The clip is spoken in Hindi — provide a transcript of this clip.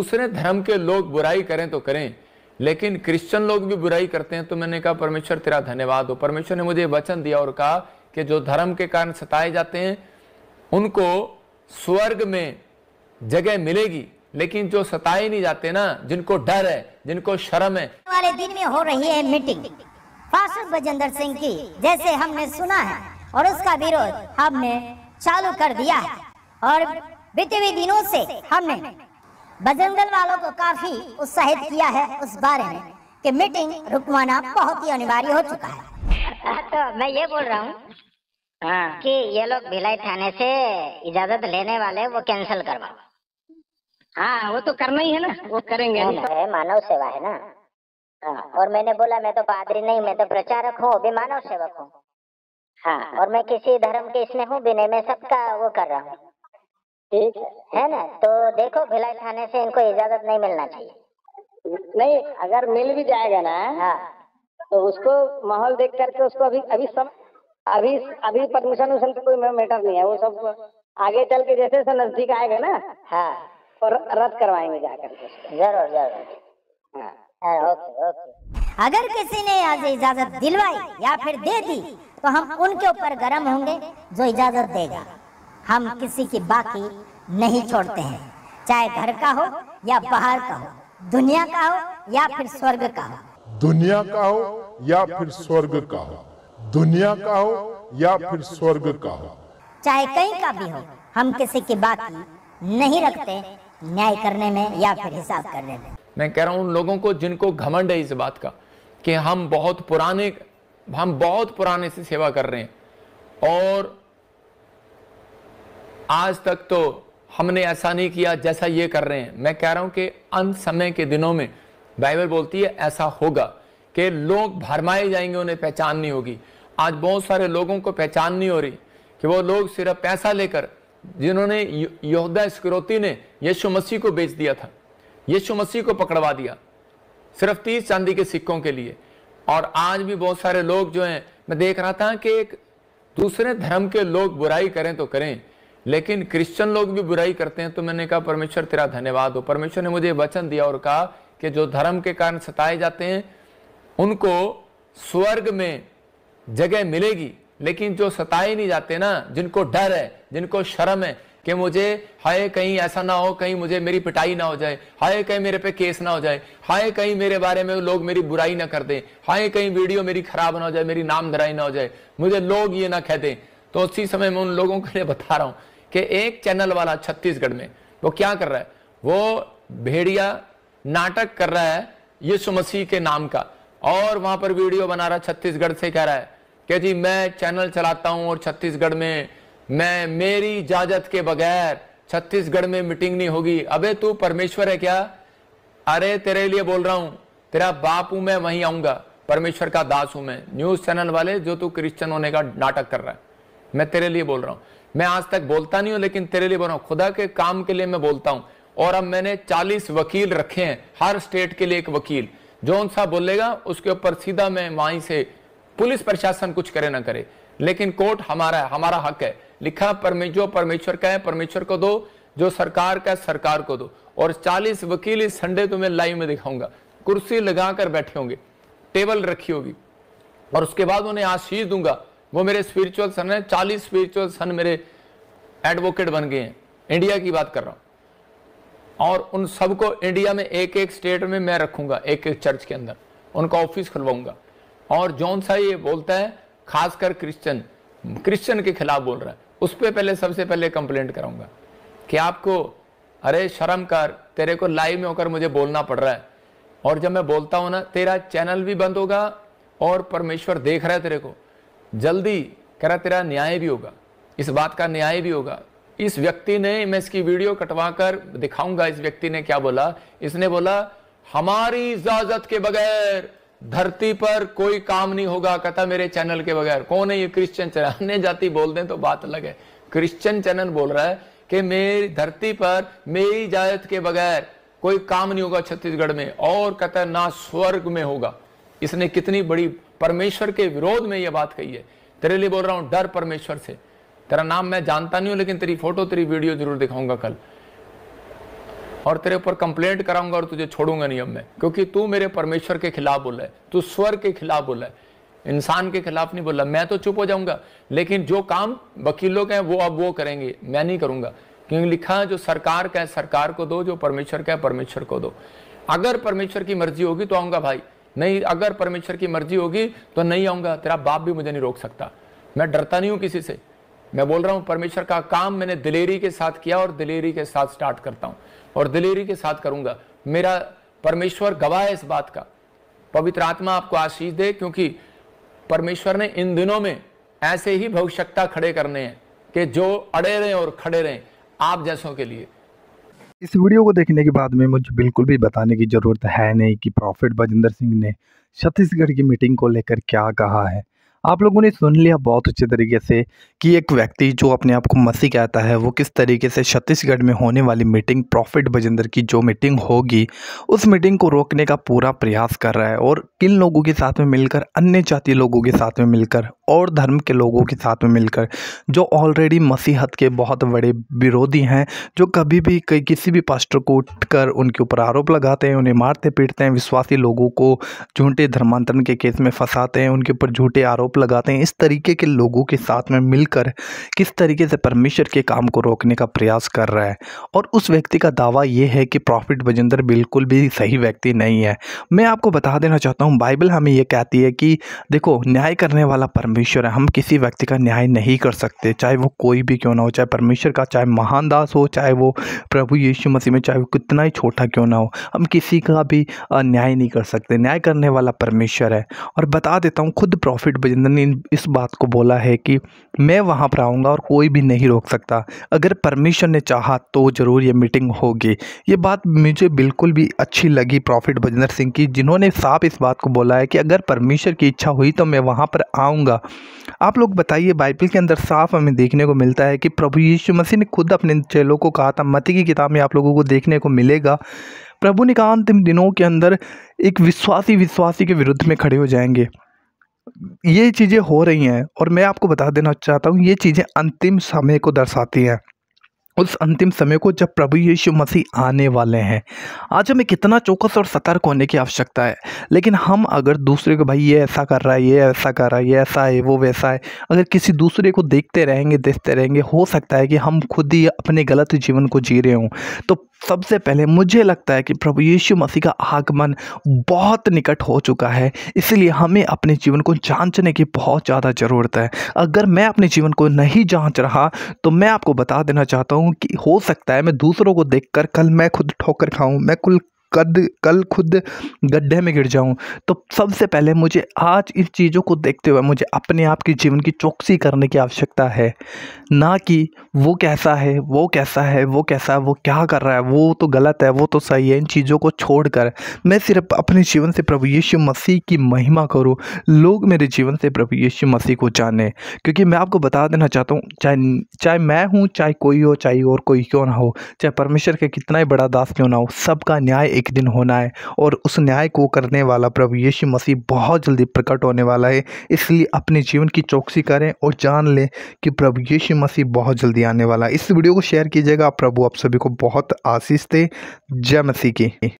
दूसरे धर्म के लोग बुराई करें तो करें, लेकिन क्रिश्चियन लोग भी बुराई करते हैं। तो मैंने कहा परमेश्वर तेरा धन्यवाद हो। परमेश्वर ने मुझे वचन दिया और कहा कि जो धर्म के कारण सताए जाते हैं उनको स्वर्ग में जगह मिलेगी, लेकिन जो सताए नहीं जाते ना, जिनको डर है, जिनको शर्म है। वाले दिन में हो रही है मीटिंग पास्टर बजेंद्र सिंह की, जैसे हमने सुना है, और उसका विरोध हमने चालू कर दिया है। और बीते हुए दिनों से हमने बजरंग दल वालों को काफी उत्साहित किया है उस बारे में कि मीटिंग रुकवाना बहुत ही अनिवार्य हो चुका है। तो मैं ये बोल रहा हूँ कि ये लोग भिलाई थाने से इजाजत लेने वाले वो कैंसिल करवाओ। हाँ, वो तो करना ही है ना, वो करेंगे। है मानव सेवा है ना। और मैंने बोला मैं तो पादरी नहीं, मैं तो प्रचारक हूँ, भी मानव सेवक हूँ। हाँ, और मैं किसी धर्म के इसमें हूँ भी नहीं, मैं सबका वो कर रहा हूँ। ठीक है ना। तो देखो भिलाई थाने से इनको इजाजत नहीं मिलना चाहिए। नहीं, अगर मिल भी जाएगा ना, हाँ, तो उसको माहौल देख करके उसको अभी परमिशन उसन का कोई मैटर नहीं है। वो सब आगे चल के जैसे से नजदीक आएगा ना, हाँ, और रद्द करवाएंगे जाकर के। जरूर जरूर। हाँ, ओके ओके। अगर किसी ने आज इजाजत दिलवाई या फिर दे दी तो हम उनके ऊपर गर्म होंगे जो इजाजत देगा। हम किसी की बाकी नहीं छोड़ते हैं, चाहे घर का हो या बाहर का हो, दुनिया का हो या फिर स्वर्ग का हो, दुनिया का हो या फिर स्वर्ग का हो, दुनिया का हो या फिर स्वर्ग का हो, चाहे कहीं का भी हो, हम किसी की बाकी नहीं रखते न्याय करने में या फिर हिसाब करने में। मैं कह रहा हूं उन लोगों को जिनको घमंड है इस बात का कि हम बहुत पुराने से सेवा कर रहे हैं और आज तक तो हमने ऐसा नहीं किया जैसा ये कर रहे हैं। मैं कह रहा हूं कि अंत समय के दिनों में बाइबल बोलती है ऐसा होगा कि लोग भरमाए जाएंगे, उन्हें पहचान नहीं होगी। आज बहुत सारे लोगों को पहचान नहीं हो रही कि वो लोग सिर्फ पैसा लेकर, जिन्होंने यहूदा इस्करियोती ने यीशु मसीह को बेच दिया था, यीशु मसीह को पकड़वा दिया सिर्फ 30 चांदी के सिक्कों के लिए। और आज भी बहुत सारे लोग जो हैं, मैं देख रहा था कि एक दूसरे धर्म के लोग बुराई करें तो करें, लेकिन क्रिश्चियन लोग भी बुराई करते हैं। तो मैंने कहा परमेश्वर तेरा धन्यवाद हो। परमेश्वर ने मुझे वचन दिया और कहा कि जो धर्म के कारण सताए जाते हैं उनको स्वर्ग में जगह मिलेगी, लेकिन जो सताए नहीं जाते ना, जिनको डर है, जिनको शर्म है कि मुझे हाय कहीं ऐसा ना हो, कहीं मुझे मेरी पिटाई ना हो जाए, हाय कहीं मेरे पे केस ना हो जाए, हाय कहीं मेरे बारे में लोग मेरी बुराई ना कर दें, हाय कहीं वीडियो मेरी खराब ना हो जाए, मेरी नाम धराई ना हो जाए, मुझे लोग ये ना कह दें। तो उसी समय मैं उन लोगों के लिए बता रहा हूं कि एक चैनल वाला छत्तीसगढ़ में वो क्या कर रहा है, वो भेड़िया नाटक कर रहा है यीशु मसीह के नाम का, और वहां पर वीडियो बना रहा, छत्तीसगढ़ से कह रहा है कि जी मैं चैनल चलाता हूं और छत्तीसगढ़ में मैं मेरी इजाजत के बगैर छत्तीसगढ़ में मीटिंग नहीं होगी। अबे तू परमेश्वर है क्या? अरे तेरे लिए बोल रहा हूं, तेरा बाप हूं मैं, वहीं आऊंगा, परमेश्वर का दास हूं मैं। न्यूज चैनल वाले जो तू क्रिश्चियन होने का नाटक कर रहा है, मैं तेरे लिए बोल रहा हूं। मैं आज तक बोलता नहीं हूं, लेकिन तेरे लिए बोल रहा हूं, खुदा के काम के लिए मैं बोलता हूं। और अब मैंने 40 वकील रखे हैं, हर स्टेट के लिए एक वकील, जो सा बोलेगा उसके ऊपर सीधा मैं वहीं से, पुलिस प्रशासन कुछ करे ना करे, लेकिन कोर्ट हमारा है, हमारा हक है। लिखा जो परमेश्वर का है परमेश्वर को दो, जो सरकार का है सरकार को दो। और 40 वकील इस संडे तुम्हें लाइव में दिखाऊंगा, कुर्सी लगाकर बैठे होंगे, टेबल रखी होगी, और उसके बाद उन्हें आशीष दूंगा। वो मेरे स्पिरिचुअल सन है, 40 स्पिरिचुअल सन मेरे एडवोकेट बन गए हैं, इंडिया की बात कर रहा हूं। और उन सबको इंडिया में एक एक स्टेट में मैं रखूंगा, एक एक चर्च के अंदर उनका ऑफिस खुलवाऊंगा। और जौन सा ये बोलता है खासकर क्रिश्चियन के खिलाफ बोल रहा है, उस पर पहले सबसे पहले कंप्लेंट कराऊंगा कि आपको अरे शर्म कर, तेरे को लाइव में होकर मुझे बोलना पड़ रहा है। और जब मैं बोलता हूं ना, तेरा चैनल भी बंद होगा और परमेश्वर देख रहा है तेरे को, जल्दी कह रहा तेरा न्याय भी होगा, इस बात का न्याय भी होगा। इस व्यक्ति ने, मैं इसकी वीडियो कटवा कर दिखाऊंगा, इस व्यक्ति ने क्या बोला। इसने बोला हमारी इजाजत के बगैर धरती पर कोई काम नहीं होगा, कहता मेरे चैनल के बगैर। कौन है ये? Christian channel. अन्य जाति बोल दें तो बात अलग है, क्रिश्चियन चैनल बोल रहा है कि मेरी धरती पर मेरी इजाजत के बगैर कोई काम नहीं होगा छत्तीसगढ़ में, और कहता ना स्वर्ग में होगा। इसने कितनी बड़ी परमेश्वर के विरोध में यह बात कही है। तेरे लिए बोल रहा हूं, डर परमेश्वर से। तेरा नाम मैं जानता नहीं हूं, लेकिन तेरी फोटो तेरी वीडियो जरूर दिखाऊंगा कल। और तेरे ऊपर कंप्लेंट कराऊंगा और तुझे छोड़ूंगा नहीं अब मैं, क्योंकि तू मेरे परमेश्वर के खिलाफ बोला है, तू स्वर्ग के खिलाफ बोला है, इंसान के खिलाफ नहीं बोला। मैं तो चुप हो जाऊंगा, लेकिन जो काम वकील लोग हैं वो अब वो करेंगे, मैं नहीं करूंगा, क्योंकि लिखा है जो सरकार का है सरकार को दो, जो परमेश्वर का है परमेश्वर को दो। अगर परमेश्वर की मर्जी होगी तो आऊंगा भाई, नहीं अगर परमेश्वर की मर्जी होगी तो नहीं आऊंगा। तेरा बाप भी मुझे नहीं रोक सकता, मैं डरता नहीं हूं किसी से। मैं बोल रहा हूं परमेश्वर का काम मैंने दिलेरी के साथ किया और दिलेरी के साथ स्टार्ट करता हूं और दिलेरी के साथ करूंगा। मेरा परमेश्वर गवाह है इस बात का। पवित्र आत्मा आपको आशीष दे, क्योंकि परमेश्वर ने इन दिनों में ऐसे ही भविष्यवक्ता खड़े करने हैं कि जो अड़े रहें और खड़े रहें आप जैसों के लिए। इस वीडियो को देखने के बाद में मुझे बिल्कुल भी बताने की ज़रूरत है नहीं कि प्रॉफिट बजिंदर सिंह ने छत्तीसगढ़ की मीटिंग को लेकर क्या कहा है। आप लोगों ने सुन लिया बहुत अच्छे तरीके से कि एक व्यक्ति जो अपने आप को मसीह कहता है वो किस तरीके से छत्तीसगढ़ में होने वाली मीटिंग, प्रॉफिट बजिंदर की जो मीटिंग होगी उस मीटिंग को रोकने का पूरा प्रयास कर रहा है, और किन लोगों के साथ में मिलकर, अन्य जाति लोगों के साथ में मिलकर और धर्म के लोगों के साथ में मिलकर, जो ऑलरेडी मसीहत के बहुत बड़े विरोधी हैं, जो कभी भी किसी भी पास्टर को उठकर उनके ऊपर आरोप लगाते हैं, उन्हें मारते पीटते हैं, विश्वासी लोगों को झूठे धर्मांतरण के केस में फंसाते हैं, उनके ऊपर झूठे आरोप लगाते हैं। इस तरीके के लोगों के साथ में मिलकर किस तरीके से परमेश्वर के काम को रोकने का प्रयास कर रहा है। और उस व्यक्ति का दावा यह है कि प्रॉफिट बजिंदर बिल्कुल भी सही व्यक्ति नहीं है। मैं आपको बता देना चाहता हूं, बाइबल हमें यह कहती है कि देखो, न्याय करने वाला परमेश्वर है। हम किसी व्यक्ति का न्याय नहीं कर सकते, चाहे वो कोई भी क्यों ना हो, चाहे परमेश्वर का, चाहे महान दास हो, चाहे वो प्रभु यीशु मसीह में, चाहे वो कितना ही छोटा क्यों ना हो, हम किसी का भी न्याय नहीं कर सकते। न्याय करने वाला परमेश्वर है। और बता देता हूँ, खुद प्रॉफिट बजिंदर ने इस बात को बोला है कि मैं वहां पर आऊंगा और कोई भी नहीं रोक सकता। अगर परमेश्वर ने चाहा तो जरूर ये मीटिंग होगी। ये बात मुझे बिल्कुल भी अच्छी लगी प्रॉफिट बजिंदर सिंह की, जिन्होंने साफ इस बात को बोला है कि अगर परमेश्वर की इच्छा हुई तो मैं वहां पर आऊंगा। आप लोग बताइए, बाइबल के अंदर साफ हमें देखने को मिलता है कि प्रभु यीशु मसीह ने खुद अपने चेलों को कहा था, मत्ती की किताब में आप लोगों को देखने को मिलेगा, प्रभु ने कहा अंतिम दिनों के अंदर एक विश्वासी के विरुद्ध में खड़े हो जाएंगे। ये चीज़ें हो रही हैं, और मैं आपको बता देना चाहता हूँ, ये चीज़ें अंतिम समय को दर्शाती हैं, उस अंतिम समय को जब प्रभु यीशु मसीह आने वाले हैं। आज हमें कितना चौकस और सतर्क होने की आवश्यकता है, लेकिन हम अगर दूसरे को, भाई ये ऐसा कर रहा है, ये ऐसा कर रहा है, ये ऐसा है, वो वैसा है, अगर किसी दूसरे को देखते रहेंगे, हो सकता है कि हम खुद ही अपने गलत जीवन को जी रहे हों। तो सबसे पहले मुझे लगता है कि प्रभु यीशु मसीह का आगमन बहुत निकट हो चुका है, इसलिए हमें अपने जीवन को जांचने की बहुत ज़्यादा ज़रूरत है। अगर मैं अपने जीवन को नहीं जांच रहा तो मैं आपको बता देना चाहता हूँ कि हो सकता है मैं दूसरों को देखकर कल मैं खुद ठोकर खाऊं, मैं कल खुद गड्ढे में गिर जाऊं। तो सबसे पहले मुझे आज इन चीज़ों को देखते हुए मुझे अपने आप के जीवन की चौकसी करने की आवश्यकता है, ना कि वो कैसा है, वो कैसा है, वो कैसा है, वो क्या कर रहा है, वो तो गलत है, वो तो सही है। इन चीज़ों को छोड़कर मैं सिर्फ अपने जीवन से प्रभु यीशु मसीह की महिमा करूं, लोग मेरे जीवन से प्रभु यीशु मसीह को जाने। क्योंकि मैं आपको बता देना चाहता हूँ, चाहे मैं हूँ, चाहे कोई हो, चाहे और कोई क्यों ना हो, चाहे परमेश्वर का कितना ही बड़ा दास क्यों ना हो, सबका न्याय एक दिन होना है, और उस न्याय को करने वाला प्रभु यीशु मसीह बहुत जल्दी प्रकट होने वाला है। इसलिए अपने जीवन की चौकसी करें और जान लें कि प्रभु यीशु मसीह बहुत जल्दी आने वाला है। इस वीडियो को शेयर कीजिएगा। प्रभु आप सभी को बहुत आशीष दे। जय मसीह की।